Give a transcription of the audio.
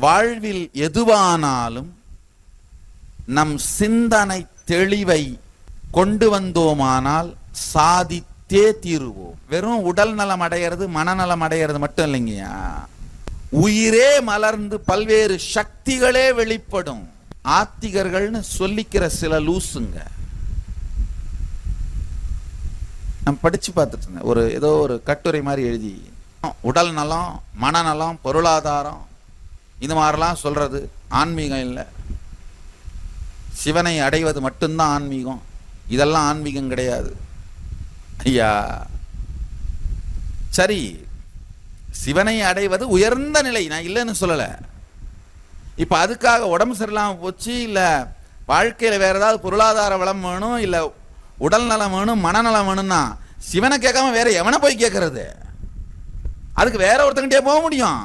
வாழ்வில் எதுவானாலும் நம் சிந்தனை தெளிவை கொண்டு வந்தோமானால் சாதித்தே தீருவோம். வெறும் உடல் நலம் அடைகிறது மனநலம் அடைகிறது மட்டும் இல்லைங்கய்யா, உயிரே மலர்ந்து பல்வேறு சக்திகளே வெளிப்படும். ஆத்திகர்கள்னு சொல்லிக்கிற சில லூசுங்க நான் படிச்சு பார்த்துட்டு இருந்தேன். ஏதோ ஒரு கட்டுரை மாதிரி எழுதி, உடல் நலம் மனநலம் பொருளாதாரம் இந்த மாதிரிலாம் சொல்றது ஆன்மீகம் இல்லை, சிவனை அடைவது மட்டும்தான் ஆன்மீகம், இதெல்லாம் ஆன்மீகம் கிடையாது. ஐயா சரி, சிவனை அடைவது உயர்ந்த நிலை, நான் இல்லைன்னு சொல்லலை. இப்ப அதுக்காக உடம்பு சரியில்லாம போச்சு, இல்ல வாழ்க்கையில வேற ஏதாவது பொருளாதார வளம் வேணும், இல்ல உடல் நலம் வேணும் மனநலம் வேணும்னா சிவனை கேட்காம வேற எவனை போய் கேட்கறது? அதுக்கு வேற ஒருத்தங்கிட்டே போக முடியும்.